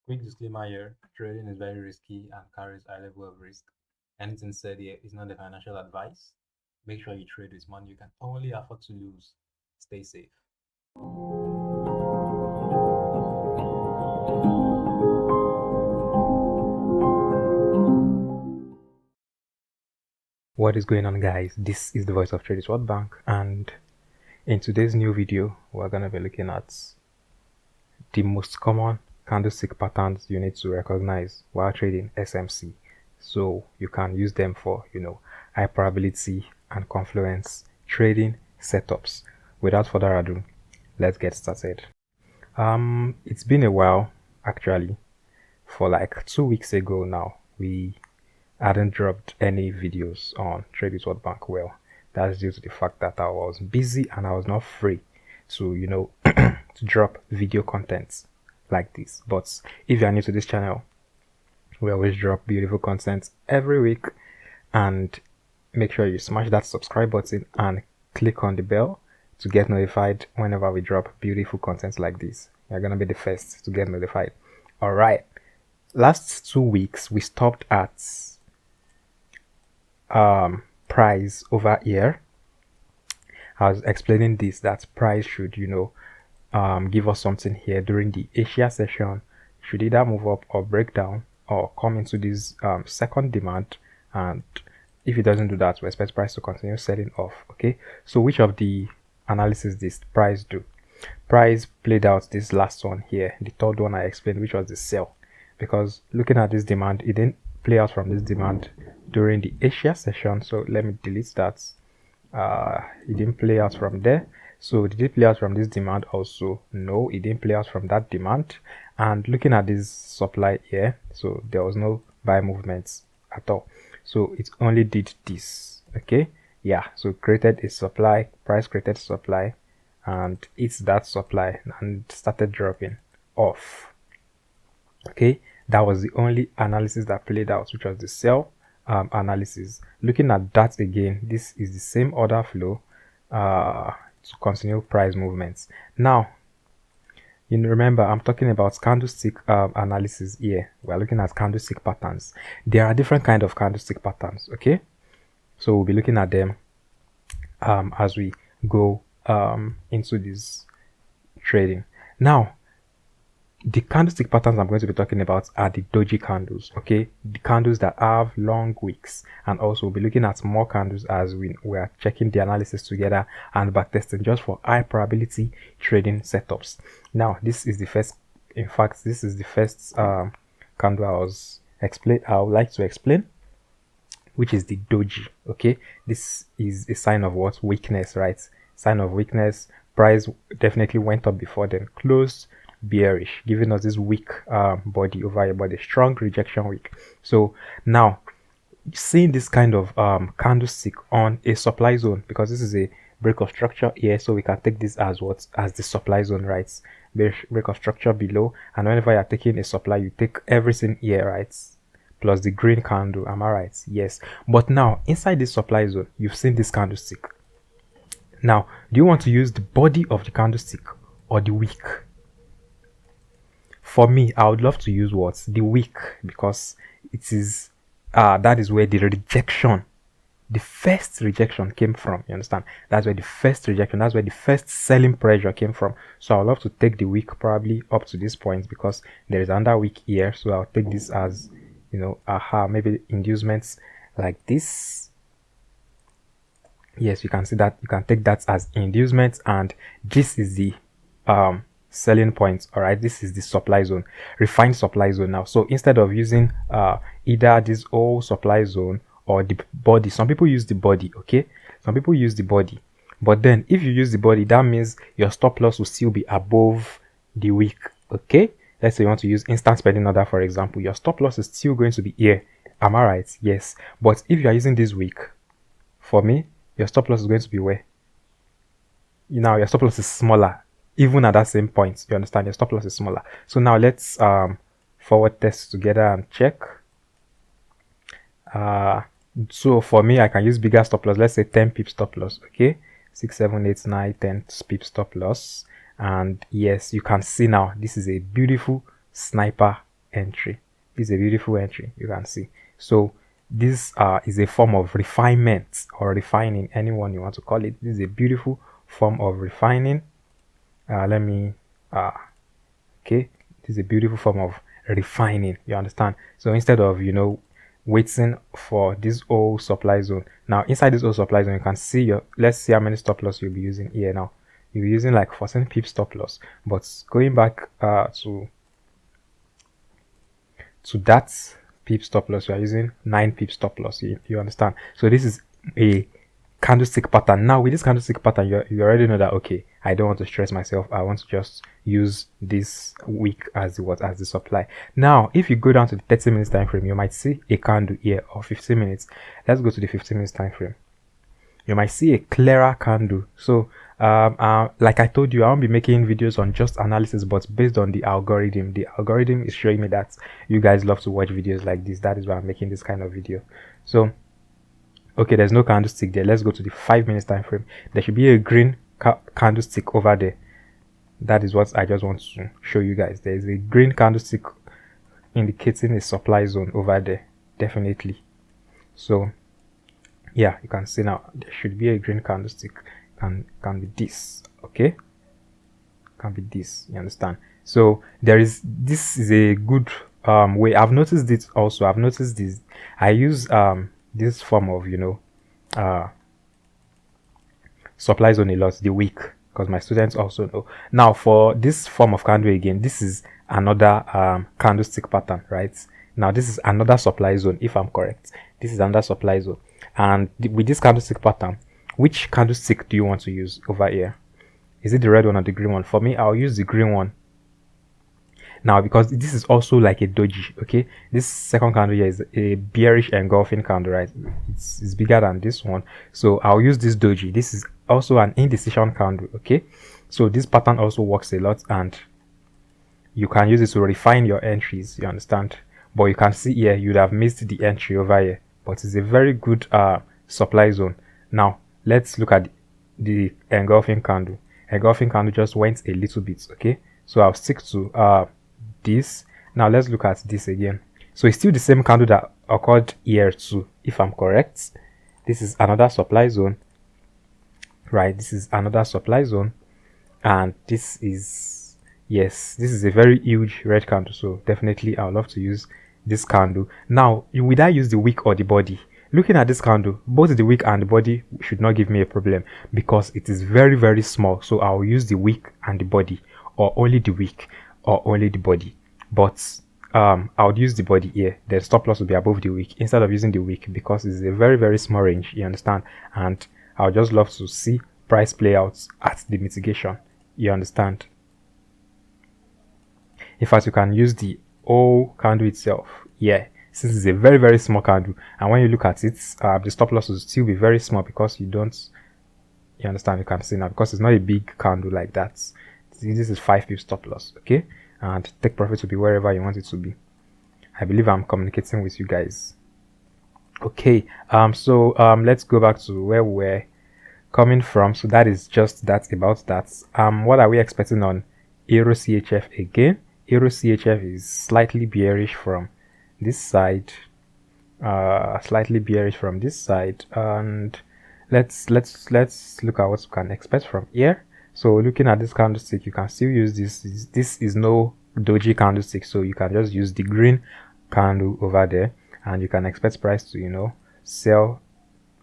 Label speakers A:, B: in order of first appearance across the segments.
A: Quick disclaimer here, trading is very risky and carries a high level of risk. Anything said here is not a financial advice. Make sure you trade with money you can only afford to lose. Stay safe. What is going on, guys? This is the voice of TRADEWITHWORLDBANK, and in today's new video we're going to be looking at the most common candlestick patterns you need to recognize while trading SMC, so you can use them for high probability and confluence trading setups. Without further ado, let's get started. It's been a while, actually. For like 2 weeks ago now, we hadn't dropped any videos on TRADEWITHWORLDBANK. Well, that's due to the fact that I was busy and I was not free to to drop video content like this. But if you are new to this channel, we always drop beautiful content every week, and make sure you smash that subscribe button and click on the bell to get notified whenever we drop beautiful content like this. You're gonna be the first to get notified. All right, last 2 weeks we stopped at price over here. I was explaining this, that price should give us something here during the Asia session, should either move up or break down or come into this second demand, and if it doesn't do that, we expect price to continue selling off. Okay, so which of the analysis this price do? Price played out this last one here, the third one I explained, which was the sell, because looking at this demand, it didn't play out from this demand during the Asia session. So let me delete that. It didn't play out from there. So did it play out from this demand also? No, it didn't play out from that demand. And looking at this supply here, so there was no buy movements at all, so it only did this. Okay, yeah, so created a supply, price created supply, and it's that supply and started dropping off. Okay, that was the only analysis that played out, which was the sell analysis. Looking at that again, this is the same order flow to continue price movements. Now, remember, I'm talking about candlestick analysis here. We're looking at candlestick patterns. There are different kind of candlestick patterns. Okay, so we'll be looking at them as we go into this trading. Now, the candlestick patterns I'm going to be talking about are the doji candles. Okay, the candles that have long wicks, and also we'll be looking at more candles as we are checking the analysis together and backtesting just for high probability trading setups. Now, this is the first, in fact this is the first candle I would like to explain, which is the doji. Okay, this is a sign of what? Weakness, right? Sign of weakness. Price definitely went up before, then closed bearish, giving us this weak body over here, but a strong rejection wick. So now, seeing this kind of candlestick on a supply zone, because this is a break of structure here, so we can take this as what? As the supply zone, right? Break of structure below, and whenever you are taking a supply, you take everything here, right? Plus the green candle. Am I right? Yes. But now, inside this supply zone, you've seen this candlestick. Now, do you want to use the body of the candlestick or the wick? For me, I would love to use what? The wick, because it is that is where the rejection, the first rejection came from. You understand? That's where the first rejection, that's where the first selling pressure came from. So I would love to take the wick probably up to this point, because there is another wick here. So I'll take this as maybe inducements like this. Yes, you can see that. You can take that as inducements, and this is the selling points. All right, this is the supply zone, refined supply zone now. So instead of using either this old supply zone or the body, some people use the body. Okay, some people use the body, but then if you use the body, that means your stop loss will still be above the wick. Okay, let's say you want to use instant spending order, for example, your stop loss is still going to be here. Am I right? Yes. But if you are using this wick, for me, your stop loss is going to be where? Now your stop loss is smaller. Even at that same point, you understand, your stop loss is smaller. So now let's forward test together and check. So for me, I can use bigger stop loss. Let's say 10 pip stop loss. Okay, 6, 7, 8, 9, 10 pip stop loss. And yes, you can see now this is a beautiful sniper entry. This is a beautiful entry, you can see. So this is a form of refinement or refining, anyone you want to call it. This is a beautiful form of refining. Okay, this is a beautiful form of refining, you understand. So instead of waiting for this old supply zone, now inside this old supply zone you can see your, let's see how many stop loss you'll be using here. Now you'll be using like 14 pips stop loss, but going back to that pip stop loss, you are using 9 pip stop loss. You understand. So this is a candlestick pattern. Now with this candlestick pattern, you already know that, okay, I don't want to stress myself, I want to just use this wick as the supply. Now if you go down to the 30 minutes time frame, you might see a candle here, or 15 minutes. Let's go to the 15 minutes time frame. You might see a clearer candle. So like I told you, I won't be making videos on just analysis, but based on the algorithm. The algorithm is showing me that you guys love to watch videos like this. That is why I'm making this kind of video. So okay, there's no candlestick there. Let's go to the 5 minutes time frame. There should be a green candlestick over there. That is what I just want to show you guys. There is a green candlestick indicating a supply zone over there, definitely. So yeah, you can see now there should be a green candlestick. Can be this, okay, can be this, you understand. So this is a good way. I've noticed this also. I've noticed this. I use this form of supply zone a lot, the week, because my students also know. Now for this form of candle again, this is another candlestick pattern, right? Now this is another supply zone, if I'm correct. This is another supply zone, and with this candlestick pattern, which candlestick do you want to use over here? Is it the red one or the green one? For me, I'll use the green one. Now, because this is also like a doji, okay? This second candle here is a bearish engulfing candle, right? It's bigger than this one. So I'll use this doji. This is also an indecision candle, okay? So this pattern also works a lot, and you can use it to refine your entries, you understand? But you can see here, you'd have missed the entry over here. But it's a very good supply zone. Now, let's look at the engulfing candle. Engulfing candle just went a little bit, okay? So I'll stick to this. Now let's look at this again. So it's still the same candle that occurred here too, if I'm correct. This is another supply zone, right? This is another supply zone, and this is, yes, this is a very huge red candle. So definitely I would love to use this candle. Now would I use the wick or the body? Looking at this candle, both the wick and the body should not give me a problem, because it is very, very small. So I'll use the wick and the body, or only the wick or only the body. But I'll use the body here. The stop loss will be above the wick instead of using the wick, because it's a very, very small range, you understand. And I'll just love to see price playouts at the mitigation, you understand. In fact, you can use the whole candle itself, yeah, since it's a very, very small candle. And when you look at it, the stop loss will still be very small, because you understand, you can see now, because it's not a big candle like that. This is 5 pip stop loss, okay? And take profit will be wherever you want it to be. I believe I'm communicating with you guys. Okay, so let's go back to where we're coming from. So that is just that about that. What are we expecting on Euro CHF again? Euro CHF is slightly bearish from this side, slightly bearish from this side, and let's look at what we can expect from here. So looking at this candlestick, you can still use this. This is no doji candlestick, so you can just use the green candle over there, and you can expect price to sell,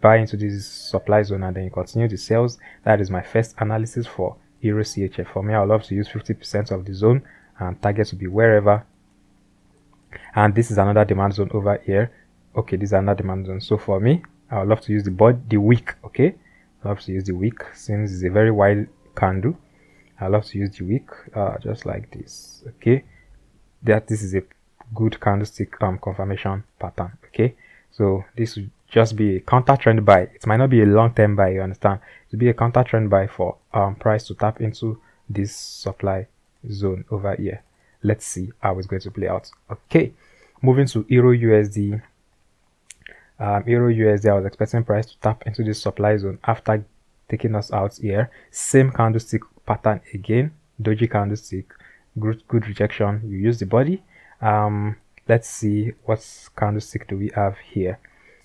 A: buy into this supply zone, and then you continue the sales. That is my first analysis for Euro CHF. For me, I would love to use 50% of the zone, and target to be wherever. And this is another demand zone over here. Okay, this is another demand zone. So for me, I would love to use the wick. Okay, I love to use the wick since it's a very wide candle. I love to use the wick, just like this. Okay, this is a good candlestick confirmation pattern. Okay, so this will just be a counter trend buy. It might not be a long-term buy, you understand. It will be a counter trend buy for price to tap into this supply zone over here. Let's see how it's going to play out. Okay, moving to Euro USD. Euro USD, I was expecting price to tap into this supply zone after taking us out here. Same candlestick pattern again, doji candlestick, good rejection. You use the body, Let's see what candlestick do we have here.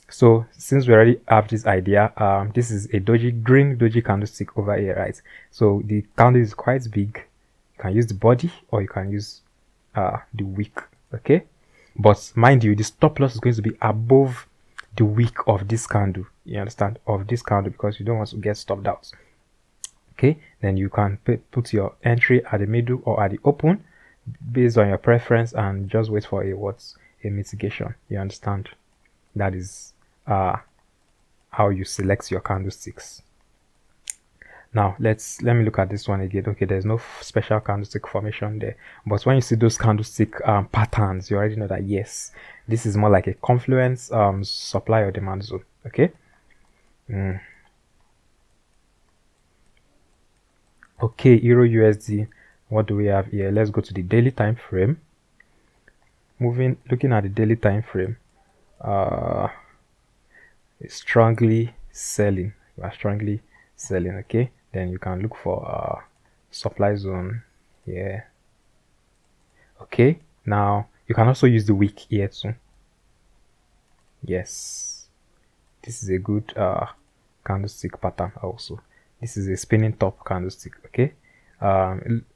A: So since we already have this idea, this is a green doji candlestick over here, right? So the candle is quite big. You can use the body or you can use the wick. Okay, but mind you, the stop loss is going to be above the wick of this candle. You understand? Of this candle, because you don't want to get stopped out. Okay, then you can put your entry at the middle or at the open based on your preference, and just wait for a mitigation. You understand? That is how you select your candlesticks. Now let me look at this one again. Okay, there's no special candlestick formation there, but when you see those candlestick patterns, you already know that yes, this is more like a confluence supply or demand zone. Okay. Okay, Euro USD, what do we have here? Let's go to the daily time frame. Looking at the daily time frame, it's strongly selling. We are strongly selling. Okay, then you can look for supply zone here. Okay, now you can also use the wick here too. Yes, this is a good candlestick pattern. Also, this is a spinning top candlestick. Okay,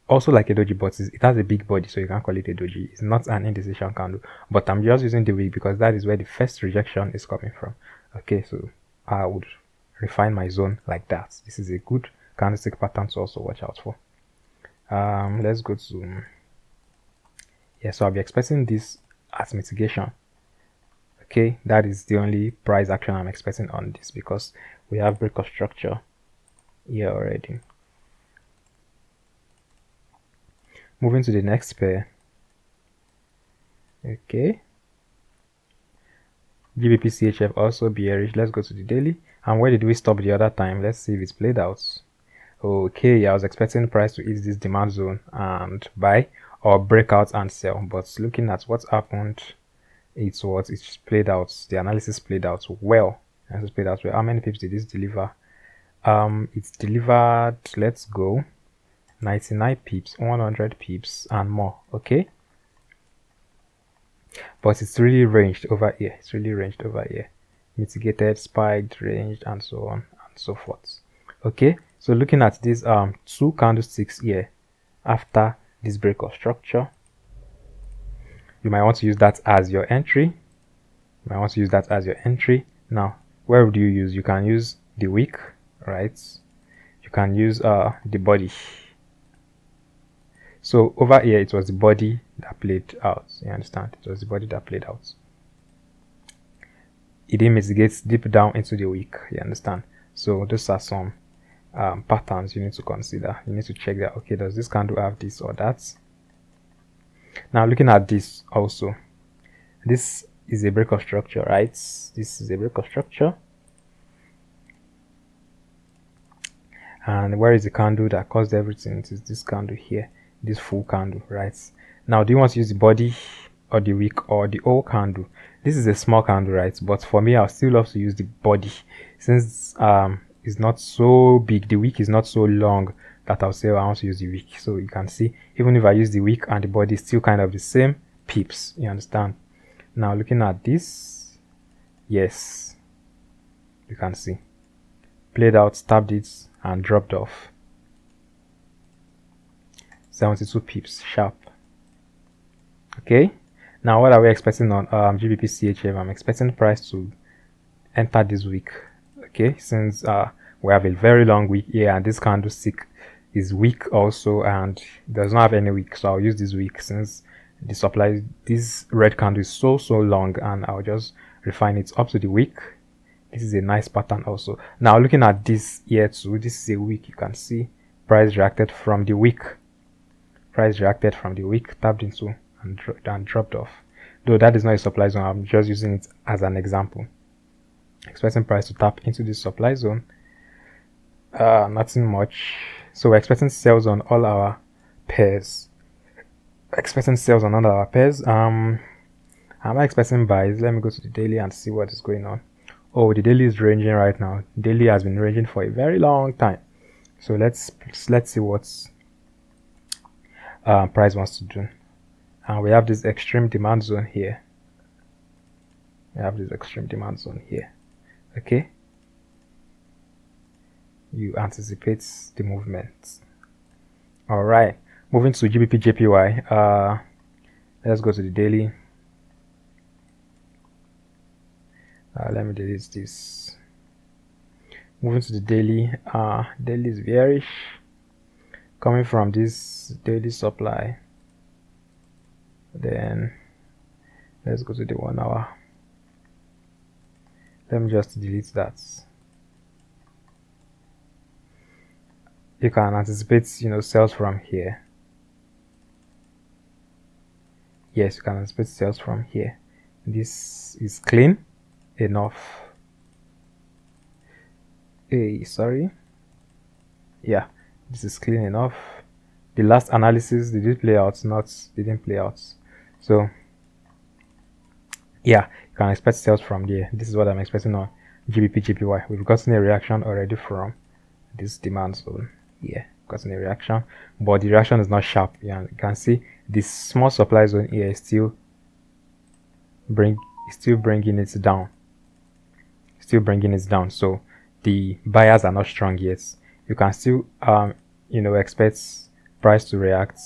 A: also like a doji, but it has a big body, so you can't call it a doji. It's not an indecision candle, but I'm just using the wick because that is where the first rejection is coming from. Okay, so I would refine my zone like that. This is a good candlestick pattern to also watch out for. Let's go to so I'll be expecting this as mitigation. Okay, that is the only price action I'm expecting on this, because we have break of structure here already. Moving to the next pair. Okay, GBP CHF also bearish. Let's go to the daily. And where did we stop the other time? Let's see if it's played out. Okay, I was expecting price to hit this demand zone and buy or break out and sell, but looking at what happened, it's played out. The analysis played out well. How many pips did this deliver? It's delivered, let's go, 99 pips, 100 pips and more. Okay, but it's really ranged over here. Mitigated, spiked, ranged, and so on and so forth. Okay, so looking at these two candlesticks here after this break of structure, you might want to use that as your entry. Now, where would you use? You can use the wick, right? You can use the body. So over here, it was the body that played out. You understand? It was the body that played out. It didn't mitigate deep down into the wick. You understand? So those are some patterns you need to consider. You need to check that. Okay, does this candle have this or that? Now looking at this also, this is a break of structure, right? This is a break of structure. And where is the candle that caused everything? It is this candle here, this full candle, right? Now, do you want to use the body or the wick or the whole candle? This is a small candle, right? But for me, I still love to use the body, since it's not so big, the wick is not so long that I'll say I want to use the wick. So you can see, even if I use the wick and the body, it's still kind of the same pips. You understand? Now looking at this, yes, you can see played out, stabbed it and dropped off. 72 pips sharp. Okay, now what are we expecting on GBP CHF? I'm expecting price to enter this week. Okay, since we have a very long week here, and this candlestick is weak also and does not have any wick, so I'll use this wick since the supply, this red candle is so long, and I'll just refine it up to the wick. This is a nice pattern also. Now looking at this here too, this is a wick. You can see price reacted from the wick. Tapped into and dropped off. Though that is not a supply zone, I'm just using it as an example. Expecting price to tap into this supply zone. Nothing much. So we're expecting sales on all our pairs. Am I expecting buys? Let me go to the daily and see what is going on. Oh, the daily is ranging right now. Daily has been ranging for a very long time. So let's see what's price wants to do. and we have this extreme demand zone here. Okay, you anticipate the movement. All right, moving to GBP JPY. Let's go to the daily. Let me delete this. Moving to the daily. Daily is bearish, coming from this daily supply. Then let's go to the 1 hour. Let me just delete that. You can anticipate, sales from here. Yes, you can anticipate sales from here. This is clean enough. Sorry. Yeah, this is clean enough. The last analysis didn't play out. So yeah, you can expect sales from there. This is what I'm expecting on GBP JPY. We've gotten a reaction already from this demand zone. Yeah, gotten a reaction, but the reaction is not sharp. Yeah, you can see this small supply zone here is still bringing it down. So the buyers are not strong yet. You can still expect price to react.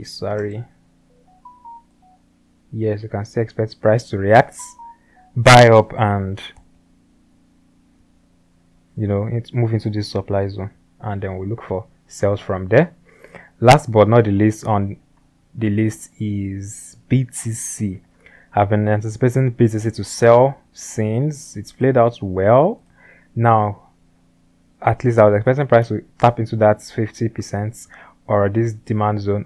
A: Sorry. Yes, you can still expect price to react, buy up, and it's move into this supply zone, and then we look for sales from there. Last but not the least on the list is BTC. I've been anticipating BTC to sell since it's played out well. Now, at least I was expecting price to tap into that 50% or this demand zone,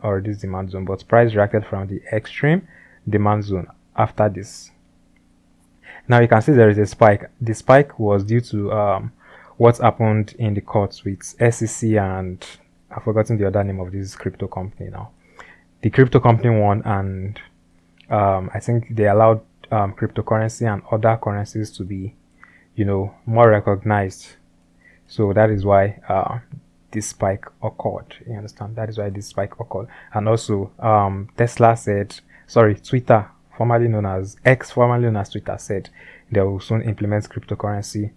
A: but price reacted from the extreme demand zone after this. Now you can see there is a spike. The spike was due to what happened in the courts with SEC and I've forgotten the other name of this crypto company now. The crypto company won, and I think they allowed cryptocurrency and other currencies to be, more recognized. So that is why this spike occurred. You understand? That is why this spike occurred. And also, Twitter, formerly known as X, formerly known as Twitter, said they will soon implement cryptocurrency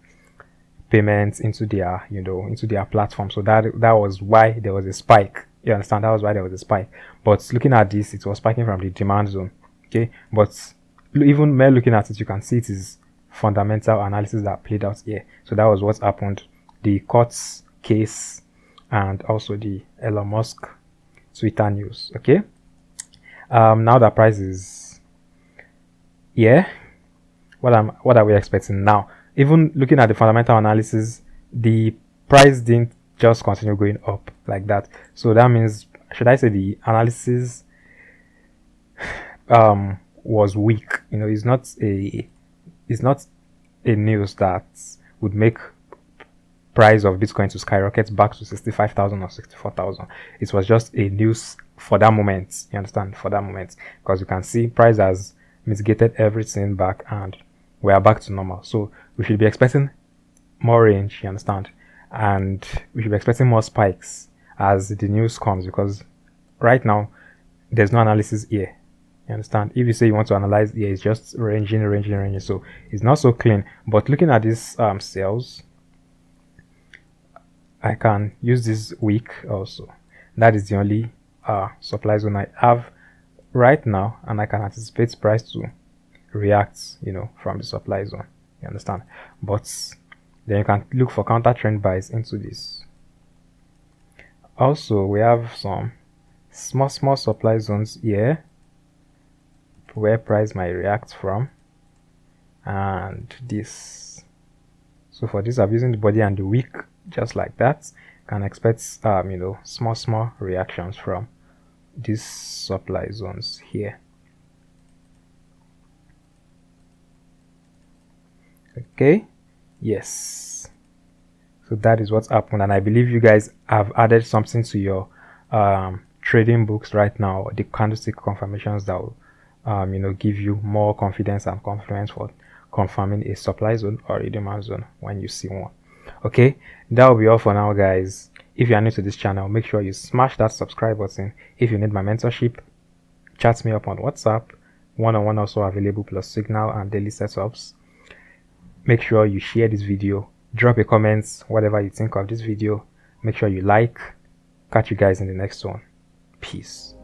A: payments into their platform. So that was why there was a spike. You understand? That was why there was a spike. But looking at this, it was spiking from the demand zone. Okay, but even mere looking at it, you can see it is fundamental analysis that played out here. So that was what happened. The courts case and also the Elon Musk Twitter news. Okay. Now the price is what are we expecting now? Even looking at the fundamental analysis, the price didn't just continue going up like that. So that means, should I say, the analysis was weak. It's not a news that would make price of Bitcoin to skyrocket back to 65,000 or 64,000. It was just a news for that moment. You understand? For that moment, because you can see price has mitigated everything back and we are back to normal. So we should be expecting more range. You understand? And we should be expecting more spikes as the news comes, because right now there's no analysis here. You understand? If you say you want to analyze here, it's just ranging. So it's not so clean. But looking at these sales, I can use this week also. That is the only supply zone I have right now, and I can anticipate price to react, from the supply zone. You understand? But then you can look for counter trend buys into this. Also, we have some small supply zones here where price might react from, and this. So for this, I'm using the body and the wick just like that. Can expect small reactions from these supply zones here. Okay, yes. So that is what's happened, and I believe you guys have added something to your trading books right now, the candlestick confirmations that will give you more confidence and confidence for confirming a supply zone or a demand zone when you see one. Okay, that will be all for now, guys. If you are new to this channel, make sure you smash that subscribe button. If you need my mentorship, chat me up on WhatsApp. One-on-one also available, plus signal and daily setups. Make sure you share this video, drop a comment whatever you think of this video. Make sure you like. Catch you guys in the next one. Peace.